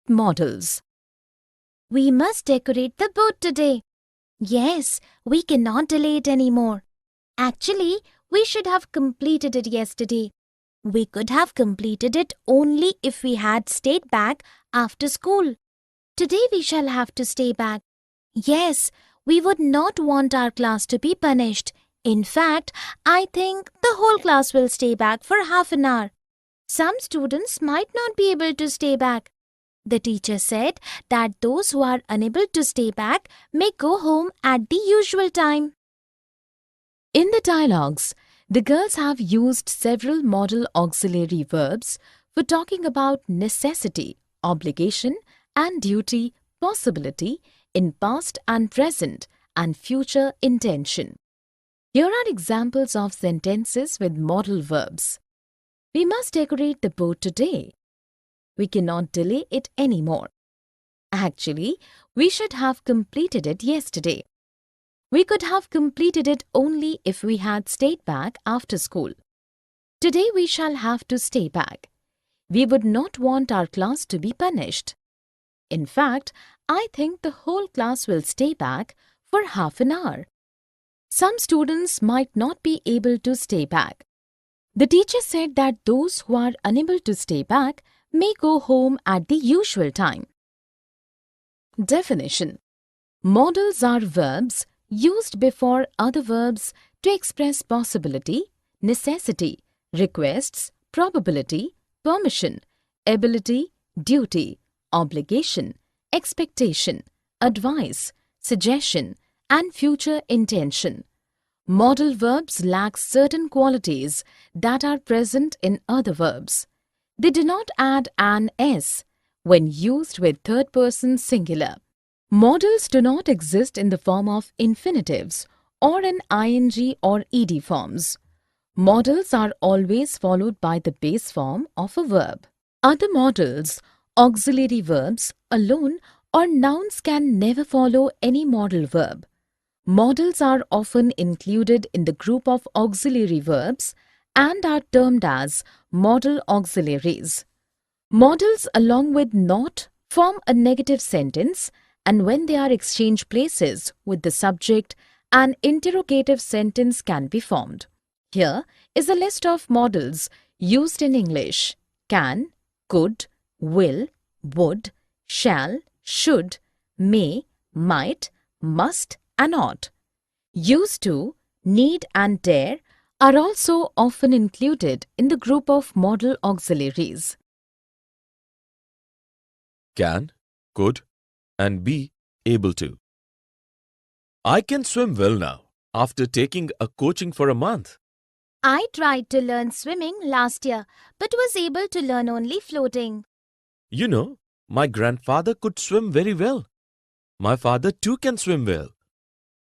modals. We must decorate the boat today. Yes, we cannot delay it anymore. Actually, we should have completed it yesterday. We could have completed it only if we had stayed back after school. Today we shall have to stay back. Yes, we would not want our class to be punished. In fact, I think the whole class will stay back for half an hour. Some students might not be able to stay back. The teacher said that those who are unable to stay back may go home at the usual time. In the dialogues, the girls have used several modal auxiliary verbs for talking about necessity, obligation, and duty, possibility in past and present and future intention. Here are examples of sentences with modal verbs. We must decorate the boat today. We cannot delay it anymore. Actually, we should have completed it yesterday. We could have completed it only if we had stayed back after school. Today we shall have to stay back. We would not want our class to be punished. In fact, I think the whole class will stay back for half an hour. Some students might not be able to stay back. The teacher said that those who are unable to stay back may go home at the usual time. Definition: modals are verbs used before other verbs to express possibility, necessity, requests, probability, permission, ability, duty, obligation, expectation, advice, suggestion, and future intention. Modal verbs lack certain qualities that are present in other verbs. They do not add an s when used with third-person singular. Modals do not exist in the form of infinitives or in ing or ed forms. Modals are always followed by the base form of a verb. Other modals, auxiliary verbs, alone or nouns can never follow any modal verb. Modals are often included in the group of auxiliary verbs and are termed as modal auxiliaries. Modals along with not form a negative sentence, and when they are exchanged places with the subject, an interrogative sentence can be formed. Here is a list of modals used in English: can, could, will, would, shall, should, may, might, must, and ought. Used to, need, and dare are also often included in the group of modal auxiliaries. Can, could, and be able to. I can swim well now after taking a coaching for a month. I tried to learn swimming last year but was able to learn only floating. You know, my grandfather could swim very well. My father too can swim well.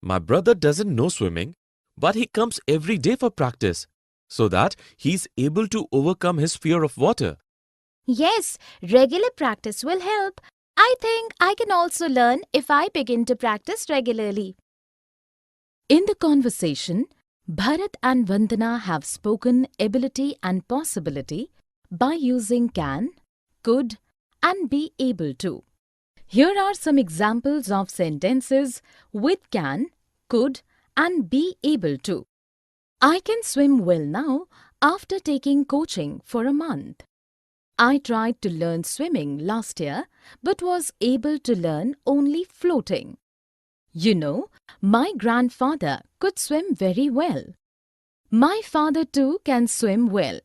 My brother doesn't know swimming, but he comes every day for practice so that he's able to overcome his fear of water. Yes, regular practice will help. I think I can also learn if I begin to practice regularly. In the conversation, Bharat and Vandana have spoken ability and possibility by using can, could, and be able to. Here are some examples of sentences with can, could, and be able to. I can swim well now after taking coaching for a month. I tried to learn swimming last year but was able to learn only floating. You know, my grandfather could swim very well. My father too can swim well.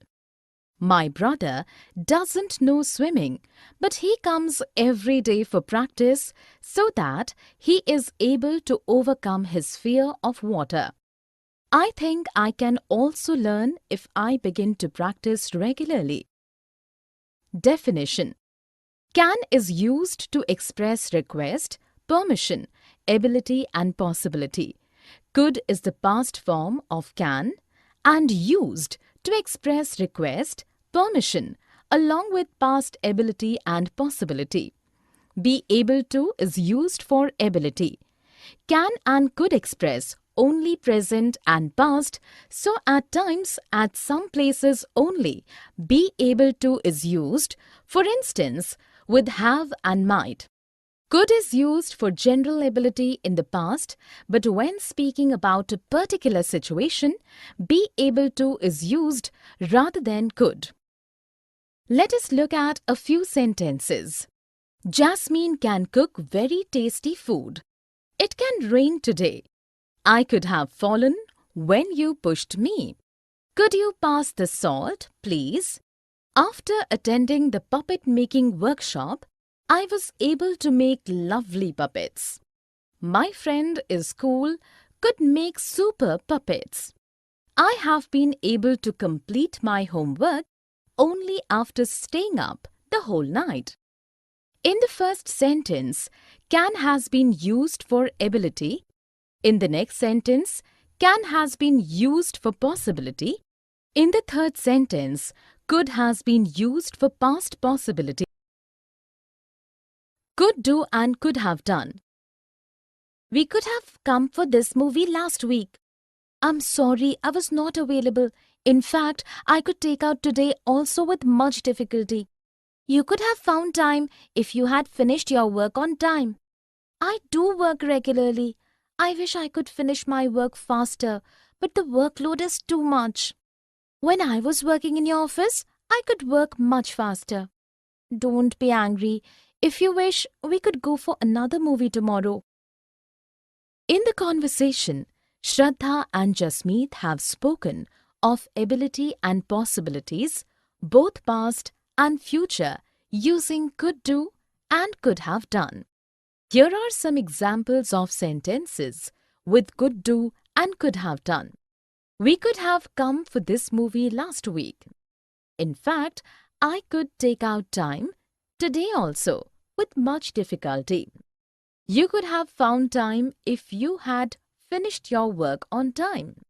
My brother doesn't know swimming, but he comes every day for practice so that he is able to overcome his fear of water. I think I can also learn if I begin to practice regularly. Definition: can is used to express request, permission, ability, and possibility. Could is the past form of can and used to express request, permission, along with past ability and possibility. Be able to is used for ability. Can and could express only present and past, so at times, at some places only, be able to is used. For instance, with have and might. Could is used for general ability in the past, but when speaking about a particular situation, be able to is used rather than could. Let us look at a few sentences. Jasmine can cook very tasty food. It can rain today. I could have fallen when you pushed me. Could you pass the salt, please? After attending the puppet making workshop, I was able to make lovely puppets. My friend is cool, could make super puppets. I have been able to complete my homework only after staying up the whole night. In the first sentence, can has been used for ability. In the next sentence, can has been used for possibility. In the third sentence, could has been used for past possibility. Could do and could have done. We could have come for this movie last week. I'm sorry, I was not available. In fact, I could take out today also with much difficulty. You could have found time if you had finished your work on time. I do work regularly. I wish I could finish my work faster, but the workload is too much. When I was working in your office, I could work much faster. Don't be angry. If you wish, we could go for another movie tomorrow. In the conversation, Shraddha and Jasmeet have spoken of ability and possibilities, both past and future, using could do and could have done. Here are some examples of sentences with could do and could have done. We could have come for this movie last week. In fact, I could take out time today also with much difficulty. You could have found time if you had finished your work on time.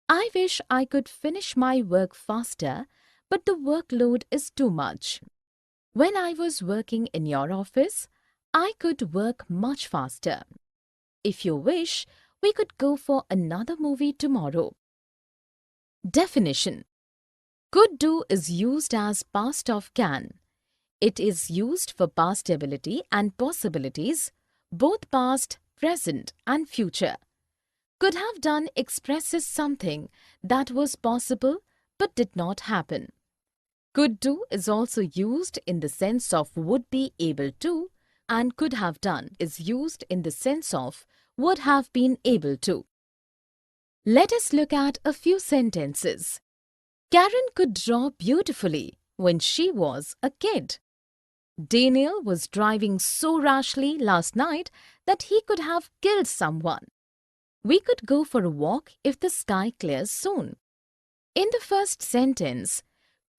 I wish I could finish my work faster, but the workload is too much. When I was working in your office, I could work much faster. If you wish, we could go for another movie tomorrow. Definition. Could do is used as past of can. It is used for past ability and possibilities, both past, present and future. Could have done expresses something that was possible but did not happen. Could do is also used in the sense of would be able to, and could have done is used in the sense of would have been able to. Let us look at a few sentences. Karen could draw beautifully when she was a kid. Daniel was driving so rashly last night that he could have killed someone. We could go for a walk if the sky clears soon. In the first sentence,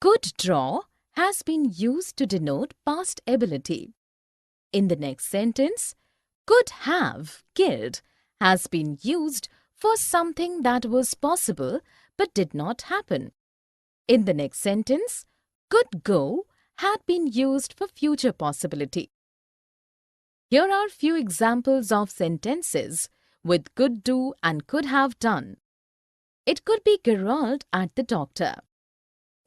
could draw has been used to denote past ability. In the next sentence, could have killed has been used for something that was possible but did not happen. In the next sentence, could go had been used for future possibility. Here are few examples of sentences with could do and could have done. It could be Gerald at the doctor.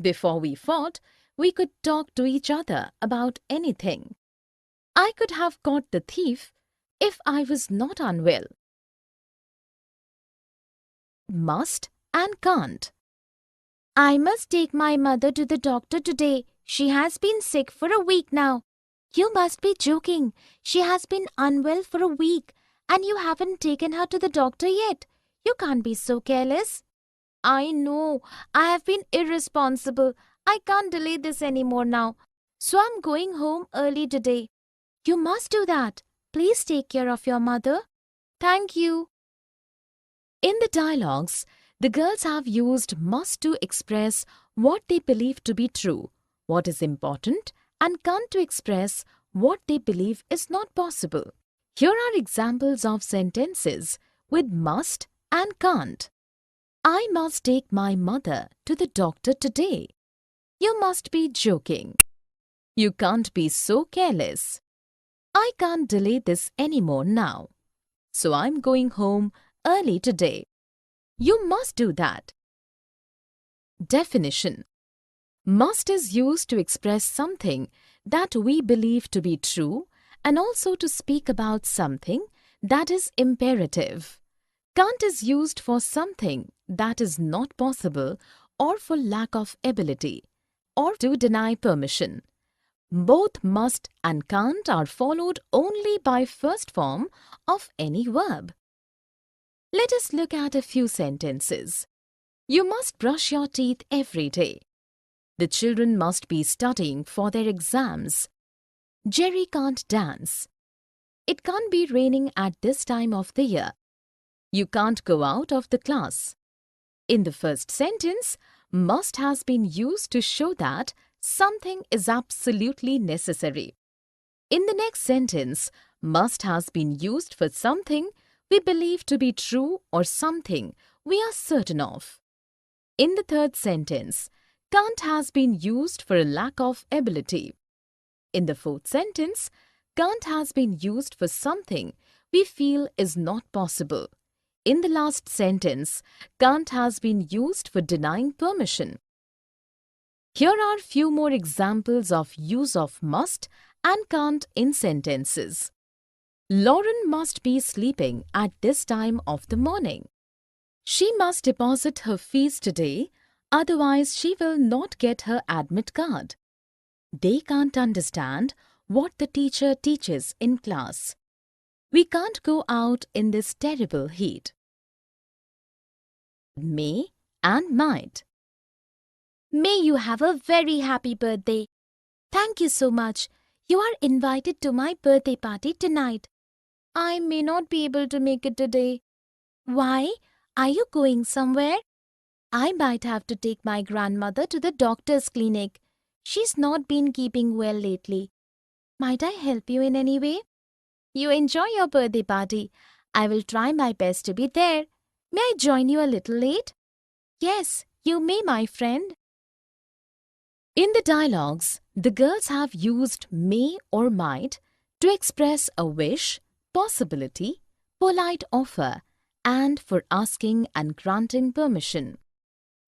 Before we fought, we could talk to each other about anything. I could have caught the thief if I was not unwell. Must and can't. I must take my mother to the doctor today. She has been sick for a week now. You must be joking. She has been unwell for a week and you haven't taken her to the doctor yet. You can't be so careless. I know. I have been irresponsible. I can't delay this anymore now. So I'm going home early today. You must do that. Please take care of your mother. Thank you. In the dialogues, the girls have used must to express what they believe to be true, what is important, and can't to express what they believe is not possible. Here are examples of sentences with must and can't. I must take my mother to the doctor today. You must be joking. You can't be so careless. I can't delay this anymore now. So I'm going home early today. You must do that. Definition. Must is used to express something that we believe to be true and also to speak about something that is imperative. Can't is used for something that is not possible or for lack of ability or to deny permission. Both must and can't are followed only by first form of any verb. Let us look at a few sentences. You must brush your teeth every day. The children must be studying for their exams. Jerry can't dance. It can't be raining at this time of the year. You can't go out of the class. In the first sentence, must has been used to show that something is absolutely necessary. In the next sentence, must has been used for something we believe to be true or something we are certain of. In the third sentence, can't has been used for a lack of ability. In the fourth sentence, can't has been used for something we feel is not possible. In the last sentence, can't has been used for denying permission. Here are few more examples of use of must and can't in sentences. Lauren must be sleeping at this time of the morning. She must deposit her fees today, otherwise she will not get her admit card. They can't understand what the teacher teaches in class. We can't go out in this terrible heat. May and might. May you have a very happy birthday. Thank you so much. You are invited to my birthday party tonight. I may not be able to make it today. Why? Are you going somewhere? I might have to take my grandmother to the doctor's clinic. She's not been keeping well lately. Might I help you in any way? You enjoy your birthday party. I will try my best to be there. May I join you a little late? Yes, you may, my friend. In the dialogues, the girls have used may or might to express a wish, possibility, polite offer, and for asking and granting permission.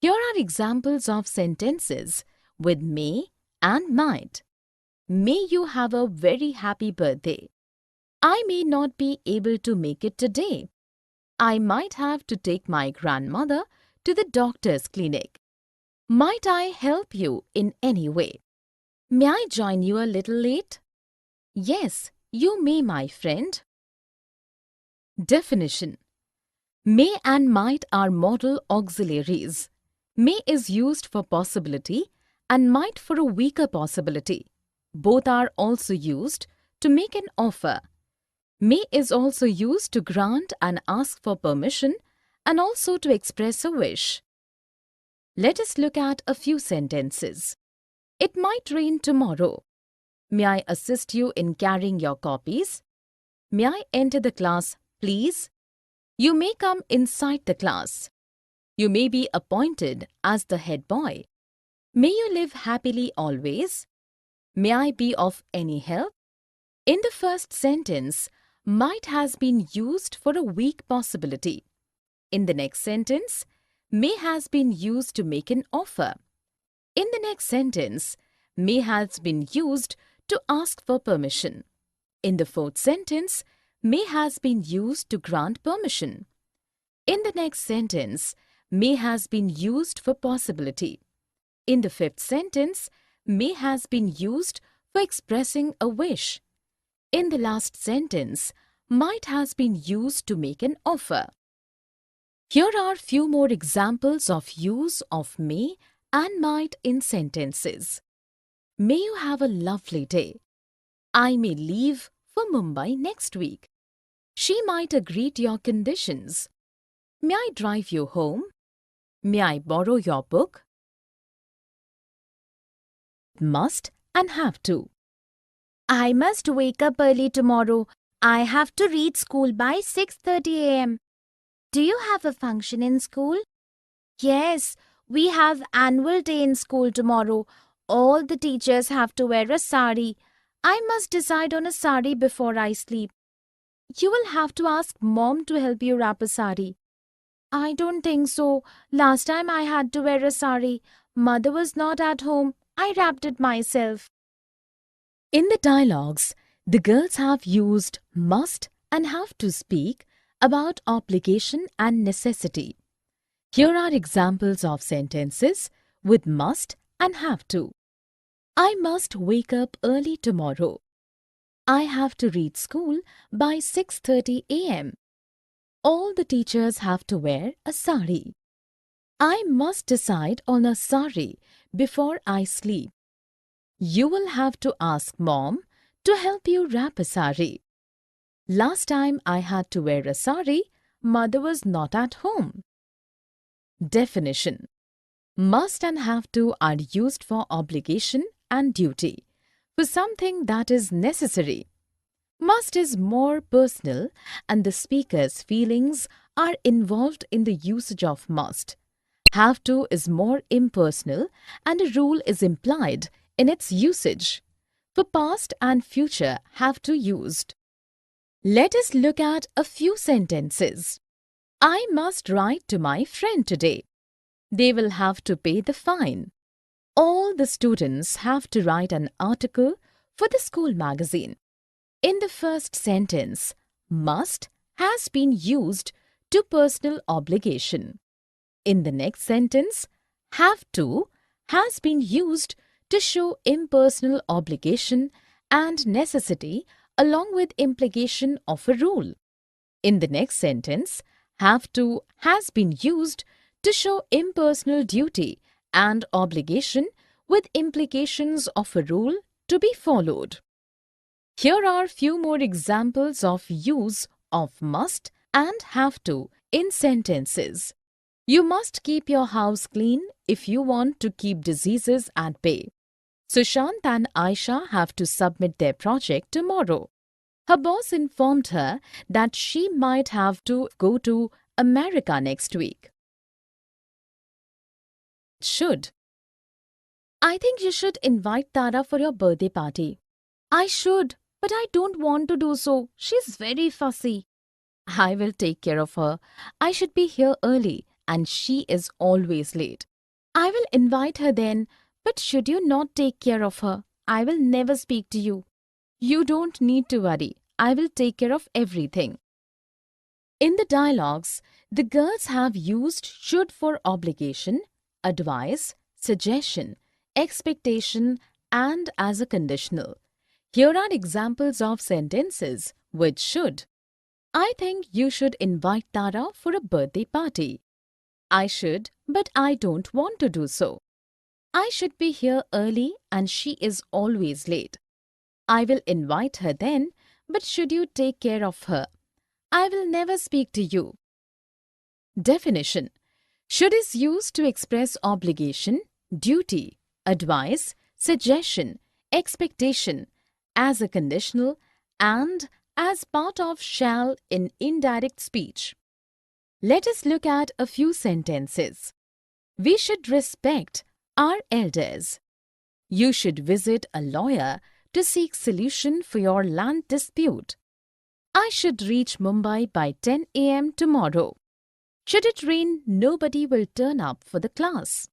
Here are examples of sentences with may and might. May you have a very happy birthday. I may not be able to make it today. I might have to take my grandmother to the doctor's clinic. Might I help you in any way? May I join you a little late? Yes, you may, my friend. Definition. May and might are modal auxiliaries. May is used for possibility and might for a weaker possibility. Both are also used to make an offer. May is also used to grant and ask for permission and also to express a wish. Let us look at a few sentences. It might rain tomorrow. May I assist you in carrying your copies? May I enter the class, please? You may come inside the class. You may be appointed as the head boy. May you live happily always. May I be of any help? In the first sentence, might has been used for a weak possibility. In the next sentence, may has been used to make an offer. In the next sentence, may has been used to ask for permission. In the fourth sentence, may has been used to grant permission. In the next sentence, may has been used for possibility. In the fifth sentence, may has been used for expressing a wish. In the last sentence, might has been used to make an offer. Here are few more examples of use of may and might in sentences. May you have a lovely day. I may leave for Mumbai next week. She might agree to your conditions. May I drive you home? May I borrow your book? Must and have to. I must wake up early tomorrow. I have to reach school by 6:30 a.m. Do you have a function in school? Yes, we have annual day in school tomorrow. All the teachers have to wear a sari. I must decide on a sari before I sleep. You will have to ask Mom to help you wrap a sari. I don't think so. Last time I had to wear a sari. Mother was not at home. I wrapped it myself. In the dialogues, the girls have used must and have to speak about obligation and necessity. Here are examples of sentences with must and have to. I must wake up early tomorrow. I have to reach school by 6:30 a.m. All the teachers have to wear a sari. I must decide on a sari before I sleep. You will have to ask Mom to help you wrap a sari. Last time I had to wear a sari, Mother was not at home. Definition: must and have to are used for obligation and duty, for something that is necessary. Must is more personal and the speaker's feelings are involved in the usage of must. Have to is more impersonal and a rule is implied in its usage. For past and future have to used. Let us look at a few sentences. I must write to my friend today. They will have to pay the fine. All the students have to write an article for the school magazine. In the first sentence, must has been used to personal obligation. In the next sentence, have to has been used to show impersonal obligation and necessity along with implication of a rule. In the next sentence, have to has been used to show impersonal duty and obligation with implications of a rule to be followed. Here are few more examples of use of must and have to in sentences. You must keep your house clean if you want to keep diseases at bay. Sushant and Aisha have to submit their project tomorrow. Her boss informed her that she might have to go to America next week. Should. I think you should invite Tara for your birthday party. I should, but I don't want to do so. She's very fussy. I will take care of her. I should be here early and she is always late. I will invite her then, but should you not take care of her, I will never speak to you. You don't need to worry. I will take care of everything. In the dialogues, the girls have used should for obligation, advice, suggestion, expectation, and as a conditional. Here are examples of sentences with should. I think you should invite Tara for a birthday party. I should, but I don't want to do so. I should be here early and she is always late. I will invite her then, but should you take care of her? I will never speak to you. Definition: should is used to express obligation, duty, advice, suggestion, expectation, as a conditional and as part of shall in indirect speech. Let us look at a few sentences. We should respect our elders. You should visit a lawyer to seek solution for your land dispute. I should reach Mumbai by 10 a.m. tomorrow. Should it rain, nobody will turn up for the class.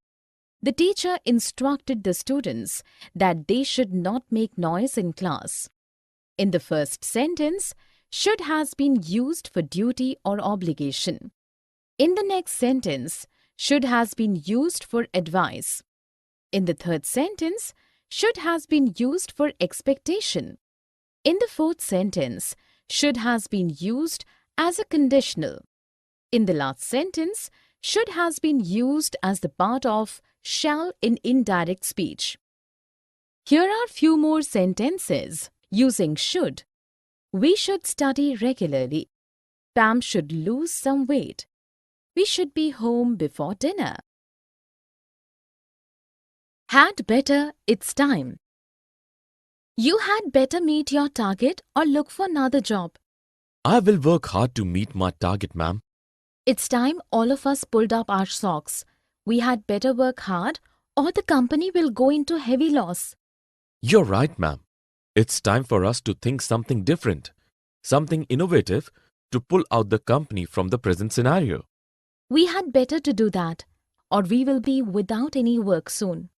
The teacher instructed the students that they should not make noise in class. In the first sentence, should has been used for duty or obligation. In the next sentence, should has been used for advice. In the third sentence, should has been used for expectation. In the fourth sentence, should has been used as a conditional. In the last sentence, should has been used as the part of shall in indirect speech. Here are few more sentences using should. We should study regularly. Pam should lose some weight. We should be home before dinner. Had better, it's time. You had better meet your target or look for another job. I will work hard to meet my target, ma'am. It's time all of us pulled up our socks. We had better work hard or the company will go into heavy loss. You're right, ma'am. It's time for us to think something different, something innovative to pull out the company from the present scenario. We had better to do that, or we will be without any work soon.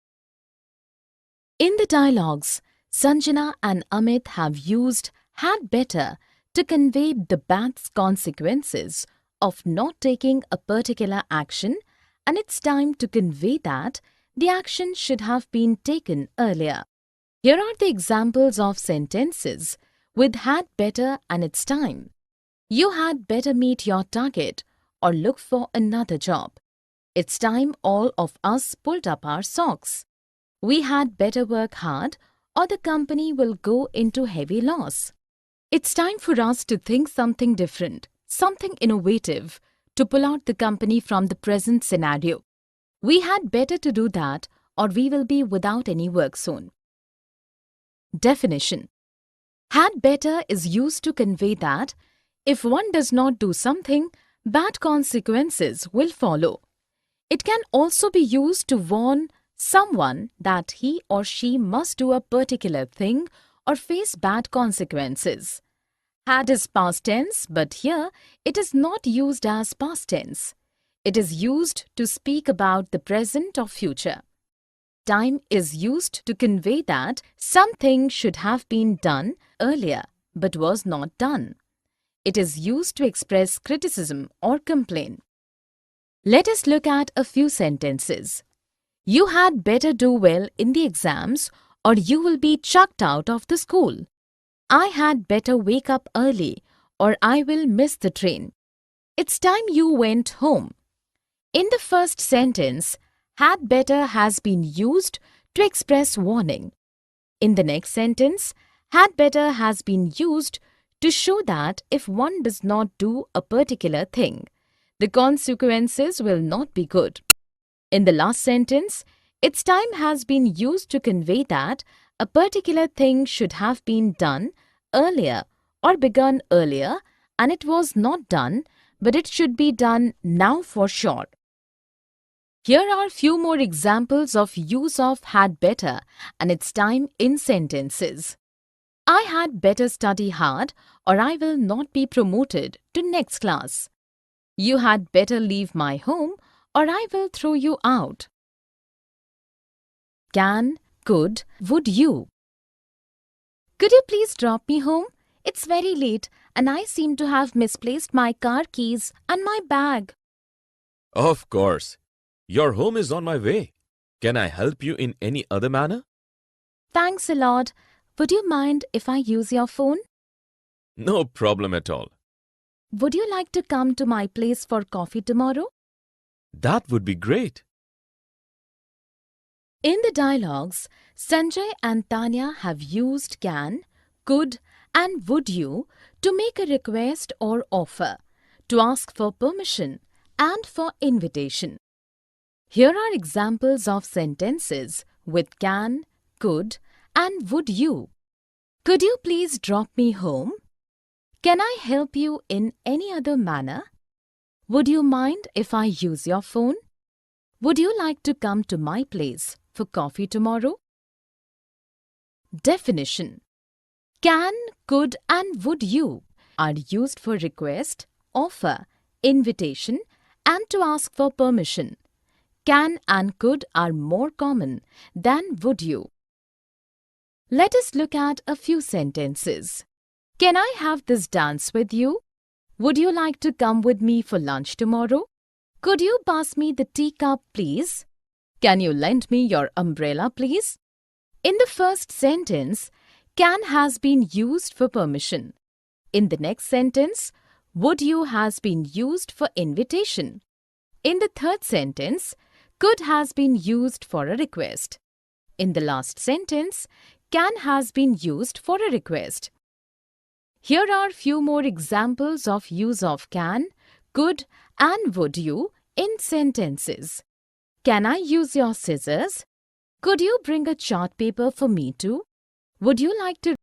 In the dialogues, Sanjana and Amit have used had better to convey the bad consequences of not taking a particular action, and it's time to convey that the action should have been taken earlier. Here are the examples of sentences with had better and it's time. You had better meet your target or look for another job. It's time all of us pulled up our socks. We had better work hard or the company will go into heavy loss. It's time for us to think something different, something innovative, to pull out the company from the present scenario. We had better to do that or we will be without any work soon. Definition: had better is used to convey that if one does not do something, bad consequences will follow. It can also be used to warn someone that he or she must do a particular thing or face bad consequences. Had is past tense, but here it is not used as past tense. It is used to speak about the present or future. Time is used to convey that something should have been done earlier but was not done. It is used to express criticism or complaint. Let us look at a few sentences. You had better do well in the exams or you will be chucked out of the school. I had better wake up early or I will miss the train. It's time you went home. In the first sentence, had better has been used to express warning. In the next sentence, had better has been used to show that if one does not do a particular thing, the consequences will not be good. In the last sentence, its time has been used to convey that a particular thing should have been done earlier or begun earlier and it was not done, but it should be done now for sure. Here are few more examples of use of had better and its time in sentences. I had better study hard or I will not be promoted to next class. You had better leave my home or I will throw you out. Can, could, would you. Could you please drop me home? It's very late and I seem to have misplaced my car keys and my bag. Of course. Your home is on my way. Can I help you in any other manner? Thanks a lot. Would you mind if I use your phone? No problem at all. Would you like to come to my place for coffee tomorrow? That would be great. In the dialogues, Sanjay and Tanya have used can, could and would you to make a request or offer, to ask for permission and for invitation. Here are examples of sentences with can, could and would you. Could you please drop me home? Can I help you in any other manner? Would you mind if I use your phone? Would you like to come to my place for coffee tomorrow? Definition: can, could and would you are used for request, offer, invitation and to ask for permission. Can and could are more common than would you. Let us look at a few sentences. Can I have this dance with you? Would you like to come with me for lunch tomorrow? Could you pass me the teacup, please? Can you lend me your umbrella, please? In the first sentence, can has been used for permission. In the next sentence, would you has been used for invitation. In the third sentence, could has been used for a request. In the last sentence, can has been used for a request. Here are few more examples of use of can, could and would you in sentences. Can I use your scissors? Could you bring a chart paper for me too? Would you like to